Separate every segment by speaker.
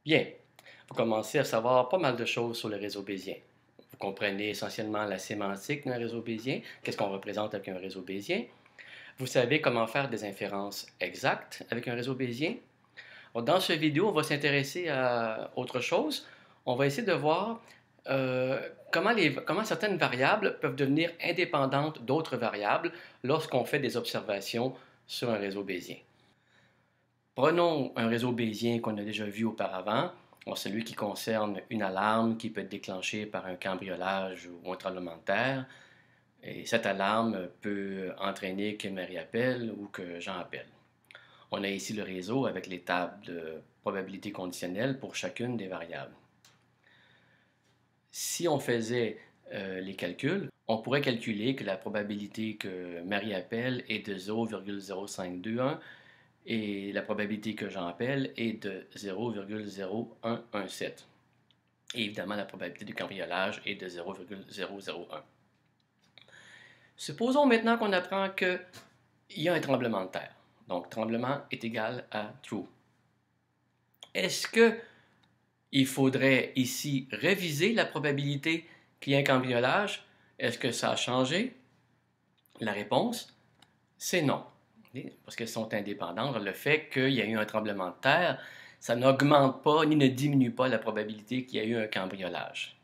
Speaker 1: Bien, vous commencez à savoir pas mal de choses sur le réseau bayésien. Vous comprenez essentiellement la sémantique d'un réseau bayésien, qu'est-ce qu'on représente avec un réseau bayésien. Vous savez comment faire des inférences exactes avec un réseau bayésien. Alors, dans cette vidéo, on va s'intéresser à autre chose. On va essayer de voir comment certaines variables peuvent devenir indépendantes d'autres variables lorsqu'on fait des observations sur un réseau bayésien. Prenons un réseau bayésien qu'on a déjà vu auparavant, celui qui concerne une alarme qui peut être déclenchée par un cambriolage ou un tremblement de terre. Et cette alarme peut entraîner que Marie appelle ou que Jean appelle. On a ici le réseau avec les tables de probabilité conditionnelle pour chacune des variables. Si on faisait les calculs, on pourrait calculer que la probabilité que Marie appelle est de 0,0521 et la probabilité que j'en appelle est de 0,0117. Et évidemment, la probabilité du cambriolage est de 0,001. Supposons maintenant qu'on apprend qu'il y a un tremblement de terre. Donc, tremblement est égal à true. Est-ce qu'il faudrait ici réviser la probabilité qu'il y ait un cambriolage? Est-ce que ça a changé? La réponse, c'est non. Parce qu'elles sont indépendantes. Le fait qu'il y ait eu un tremblement de terre, ça n'augmente pas ni ne diminue pas la probabilité qu'il y ait eu un cambriolage.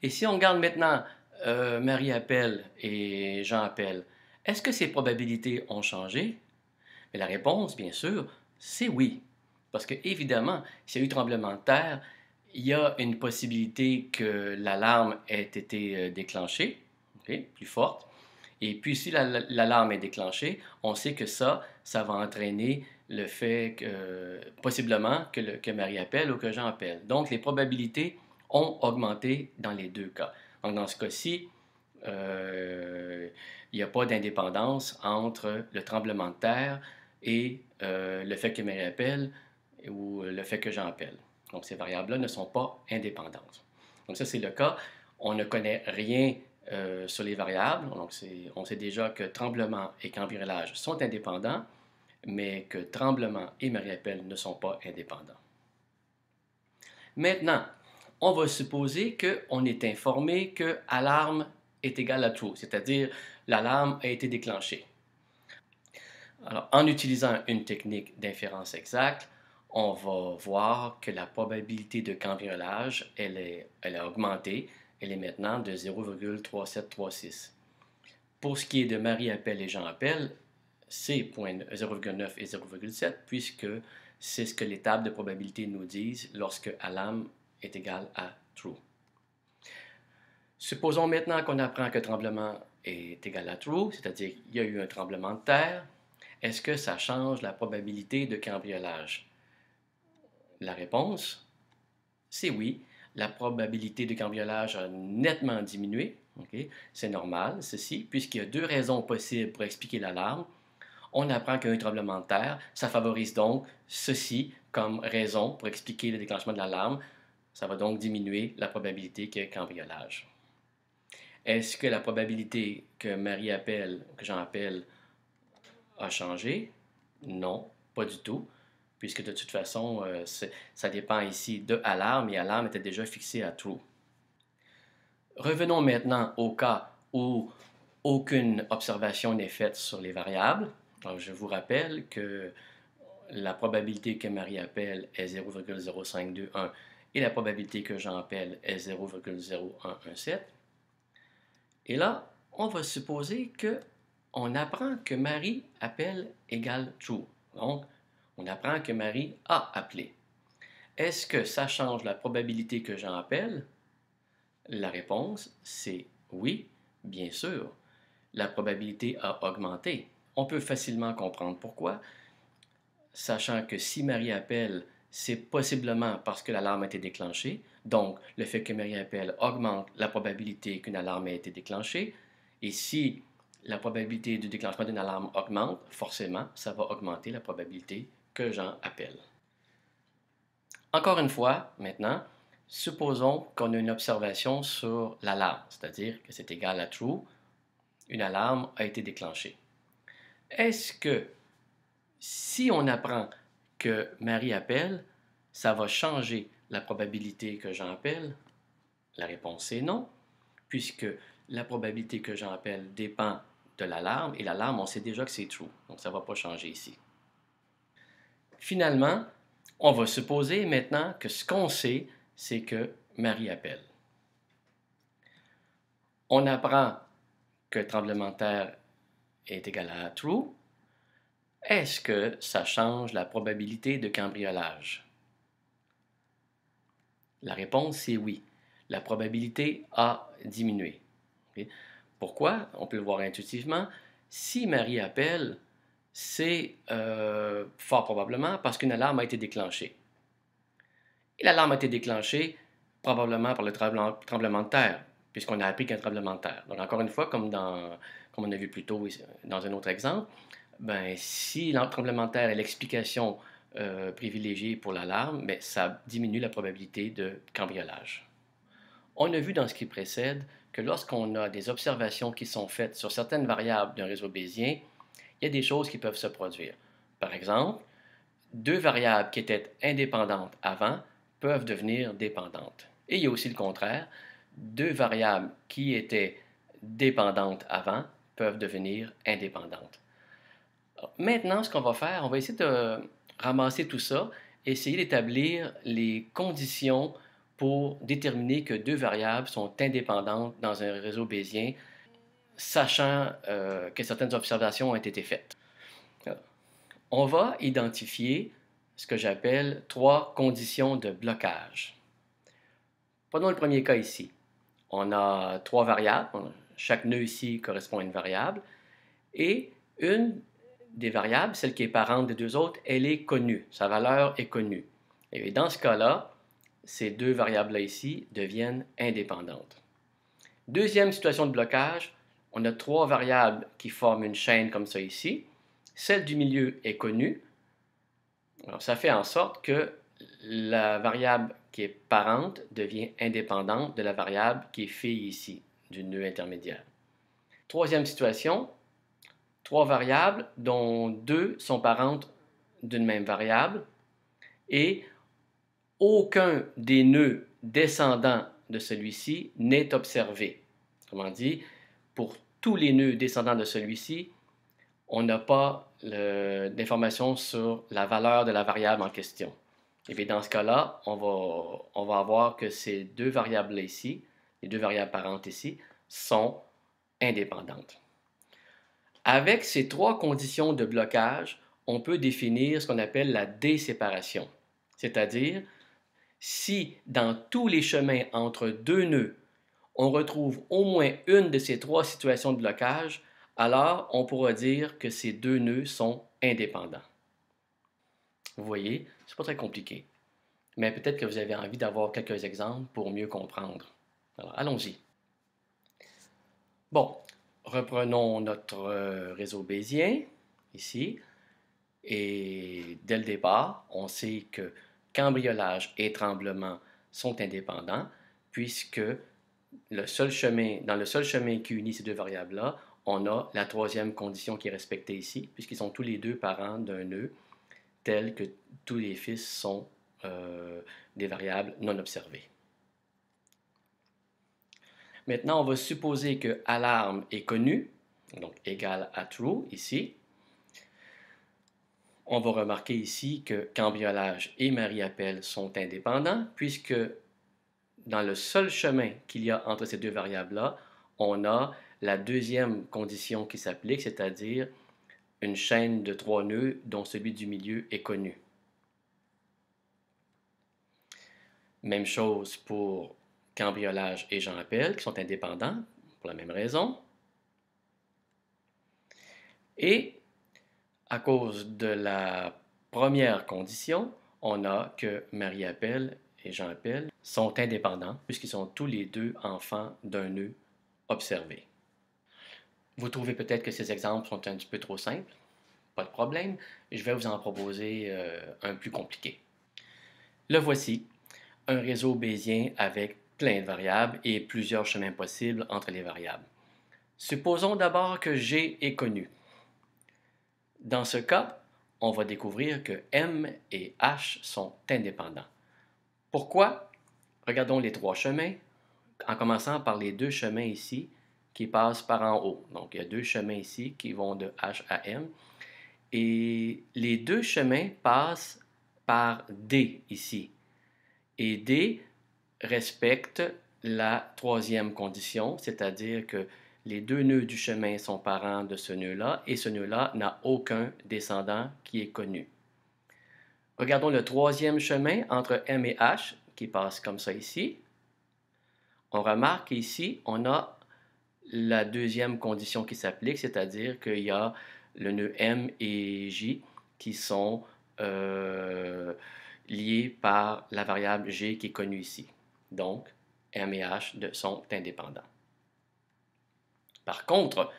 Speaker 1: Et si on regarde maintenant Marie appelle et Jean appelle, est-ce que ces probabilités ont changé? Mais la réponse, bien sûr, c'est oui. Parce que, évidemment, s'il y a eu tremblement de terre, il y a une possibilité que l'alarme ait été déclenchée, okay, plus forte. Et puis, si l'alarme est déclenchée, on sait que ça va entraîner le fait que, possiblement, que Marie appelle ou que Jean appelle. Donc, les probabilités ont augmenté dans les deux cas. Donc, dans ce cas-ci, il n'y a pas d'indépendance entre le tremblement de terre et le fait que Marie appelle ou le fait que Jean appelle. Donc, ces variables-là ne sont pas indépendantes. Donc, ça, c'est le cas. On ne connaît rien sur les variables. Donc, on sait déjà que tremblement et cambriolage sont indépendants, mais que tremblement et Marie appelle ne sont pas indépendants. Maintenant, on va supposer qu'on est informé que alarme est égal à true, c'est-à-dire l'alarme a été déclenchée. Alors, en utilisant une technique d'inférence exacte, on va voir que la probabilité de cambriolage, elle a augmenté. Elle est maintenant de 0,3736. Pour ce qui est de Marie appelle et Jean appelle, c'est 0,9 et 0,7 puisque c'est ce que les tables de probabilité nous disent lorsque alarme est égal à true. Supposons maintenant qu'on apprend que tremblement est égal à true, c'est-à-dire qu'il y a eu un tremblement de terre. Est-ce que ça change la probabilité de cambriolage? La réponse, c'est oui. La probabilité de cambriolage a nettement diminué. Okay? C'est normal, ceci, puisqu'il y a deux raisons possibles pour expliquer l'alarme. On apprend qu'il y a eu un tremblement de terre. Ça favorise donc ceci comme raison pour expliquer le déclenchement de l'alarme. Ça va donc diminuer la probabilité qu'il y ait cambriolage. Est-ce que la probabilité que Marie appelle, que Jean appelle, a changé? Non, pas du tout, puisque de toute façon, ça dépend ici de alarme, et alarme était déjà fixé à true. Revenons maintenant au cas où aucune observation n'est faite sur les variables. Alors, je vous rappelle que la probabilité que Marie appelle est 0,0521 et la probabilité que Jean appelle est 0,0117. Et là, on va supposer qu'on apprend que Marie appelle égale true. Donc, on apprend que Marie a appelé. Est-ce que ça change la probabilité que Jean appelle? La réponse, c'est oui, bien sûr. La probabilité a augmenté. On peut facilement comprendre pourquoi, sachant que si Marie appelle, c'est possiblement parce que l'alarme a été déclenchée. Donc, le fait que Marie appelle augmente la probabilité qu'une alarme ait été déclenchée. Et si la probabilité du déclenchement d'une alarme augmente, forcément, ça va augmenter la probabilité que Jean appelle. Encore une fois, maintenant, supposons qu'on a une observation sur l'alarme, c'est-à-dire que c'est égal à true, une alarme a été déclenchée. Est-ce que si on apprend que Marie appelle, ça va changer la probabilité que j'en appelle? La réponse est non, puisque la probabilité que j'en appelle dépend de l'alarme, et l'alarme, on sait déjà que c'est true, donc ça ne va pas changer ici. Finalement, on va supposer maintenant que ce qu'on sait, c'est que Marie appelle. On apprend que tremblement de terre est égal à true. Est-ce que ça change la probabilité de cambriolage? La réponse, c'est oui. La probabilité a diminué. Okay? Pourquoi? On peut le voir intuitivement. Si Marie appelle, c'est fort probablement parce qu'une alarme a été déclenchée. Et l'alarme a été déclenchée probablement par le tremblement de terre, puisqu'on a appris qu'il y a un tremblement de terre. Donc, encore une fois, comme on a vu plus tôt dans un autre exemple, ben, si le tremblement de terre est l'explication privilégiée pour l'alarme, ben, ça diminue la probabilité de cambriolage. On a vu dans ce qui précède que lorsqu'on a des observations qui sont faites sur certaines variables d'un réseau bayésien, il y a des choses qui peuvent se produire. Par exemple, deux variables qui étaient indépendantes avant peuvent devenir dépendantes. Et il y a aussi le contraire, deux variables qui étaient dépendantes avant peuvent devenir indépendantes. Maintenant, ce qu'on va faire, on va essayer de ramasser tout ça, essayer d'établir les conditions pour déterminer que deux variables sont indépendantes dans un réseau bayésien, sachant que certaines observations ont été faites. On va identifier ce que j'appelle trois conditions de blocage. Prenons le premier cas ici. On a trois variables. Chaque nœud ici correspond à une variable. Et une des variables, celle qui est parente des deux autres, elle est connue. Sa valeur est connue. Et dans ce cas-là, ces deux variables-là ici deviennent indépendantes. Deuxième situation de blocage, on a trois variables qui forment une chaîne comme ça ici. Celle du milieu est connue. Alors, ça fait en sorte que la variable qui est parente devient indépendante de la variable qui est fille ici, du nœud intermédiaire. Troisième situation, trois variables dont deux sont parentes d'une même variable et aucun des nœuds descendants de celui-ci n'est observé. Autrement dit, pour tous les nœuds descendants de celui-ci, on n'a pas d'informations sur la valeur de la variable en question. Et bien dans ce cas-là, on va avoir que ces deux variables-là ici, les deux variables parentes ici, sont indépendantes. Avec ces trois conditions de blocage, on peut définir ce qu'on appelle la déséparation. C'est-à-dire, si dans tous les chemins entre deux nœuds, on retrouve au moins une de ces trois situations de blocage, alors on pourra dire que ces deux nœuds sont indépendants. Vous voyez, c'est pas très compliqué. Mais peut-être que vous avez envie d'avoir quelques exemples pour mieux comprendre. Alors, allons-y. Bon, reprenons notre réseau bayésien, ici. Et dès le départ, on sait que cambriolage et tremblement sont indépendants, puisque dans le seul chemin qui unit ces deux variables-là, on a la troisième condition qui est respectée ici, puisqu'ils sont tous les deux parents d'un nœud, tel que tous les fils sont des variables non observées. Maintenant, on va supposer que alarme est connu, donc égal à true ici. On va remarquer ici que cambriolage et Marie-Appel sont indépendants, puisque dans le seul chemin qu'il y a entre ces deux variables-là, on a la deuxième condition qui s'applique, c'est-à-dire une chaîne de trois nœuds dont celui du milieu est connu. Même chose pour cambriolage et Jean-Appel, qui sont indépendants pour la même raison. Et à cause de la première condition, on a que Marie-Appel et Jean-Appel sont indépendants, puisqu'ils sont tous les deux enfants d'un nœud observé. Vous trouvez peut-être que ces exemples sont un petit peu trop simples. Pas de problème, je vais vous en proposer un plus compliqué. Le voici, un réseau bayésien avec plein de variables et plusieurs chemins possibles entre les variables. Supposons d'abord que G est connu. Dans ce cas, on va découvrir que M et H sont indépendants. Pourquoi? Regardons les trois chemins, en commençant par les deux chemins ici qui passent par en haut. Donc, il y a deux chemins ici qui vont de H à M. Et les deux chemins passent par D ici. Et D respecte la troisième condition, c'est-à-dire que les deux nœuds du chemin sont parents de ce nœud-là, et ce nœud-là n'a aucun descendant qui est connu. Regardons le troisième chemin entre M et H, qui passe comme ça ici. On remarque qu'ici, on a la deuxième condition qui s'applique, c'est-à-dire qu'il y a le nœud M et J qui sont liés par la variable G qui est connue ici. Donc, M et H sont indépendants. Par contre,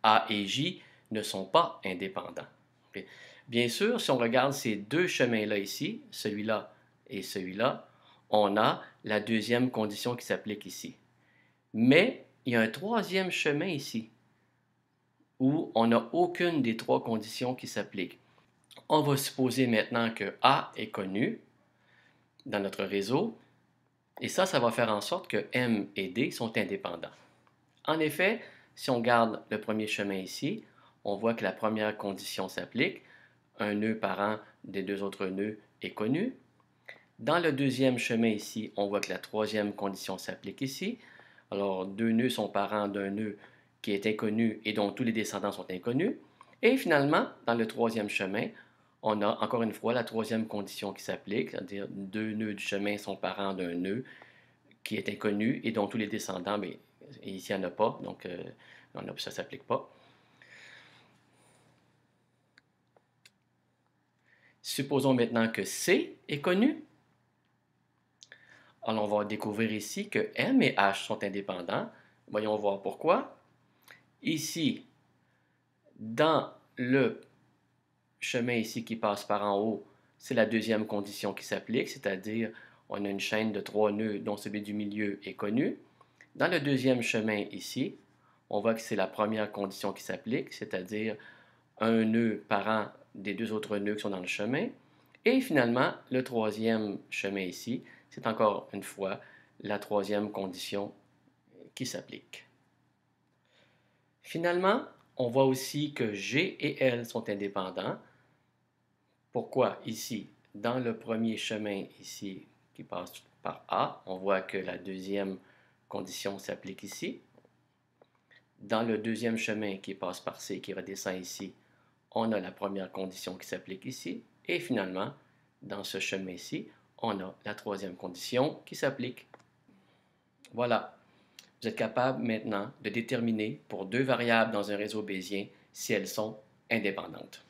Speaker 1: A et J ne sont pas indépendants. Okay? Bien sûr, si on regarde ces deux chemins-là ici, celui-là et celui-là, on a la deuxième condition qui s'applique ici. Mais il y a un troisième chemin ici où on n'a aucune des trois conditions qui s'appliquent. On va supposer maintenant que A est connu dans notre réseau et ça va faire en sorte que M et D sont indépendants. En effet, si on garde le premier chemin ici, on voit que la première condition s'applique. Un nœud parent des deux autres nœuds est connu. Dans le deuxième chemin ici, on voit que la troisième condition s'applique ici. Alors, deux nœuds sont parents d'un nœud qui est inconnu et dont tous les descendants sont inconnus. Et finalement, dans le troisième chemin, on a encore une fois la troisième condition qui s'applique, c'est-à-dire deux nœuds du chemin sont parents d'un nœud qui est inconnu et dont tous les descendants, mais ici il n'y en a pas, donc ça ne s'applique pas. Supposons maintenant que C est connu. Alors, on va découvrir ici que M et H sont indépendants. Voyons voir pourquoi. Ici, dans le chemin ici qui passe par en haut, c'est la deuxième condition qui s'applique, c'est-à-dire on a une chaîne de trois nœuds dont celui du milieu est connu. Dans le deuxième chemin ici, on voit que c'est la première condition qui s'applique, c'est-à-dire un nœud parent des deux autres nœuds qui sont dans le chemin. Et finalement, le troisième chemin ici, c'est encore une fois la troisième condition qui s'applique. Finalement, on voit aussi que G et L sont indépendants. Pourquoi ici, dans le premier chemin ici qui passe par A, on voit que la deuxième condition s'applique ici. Dans le deuxième chemin qui passe par C, qui redescend ici, on a la première condition qui s'applique ici. Et finalement, dans ce chemin-ci, on a la troisième condition qui s'applique. Voilà. Vous êtes capable maintenant de déterminer pour deux variables dans un réseau bayésien si elles sont indépendantes.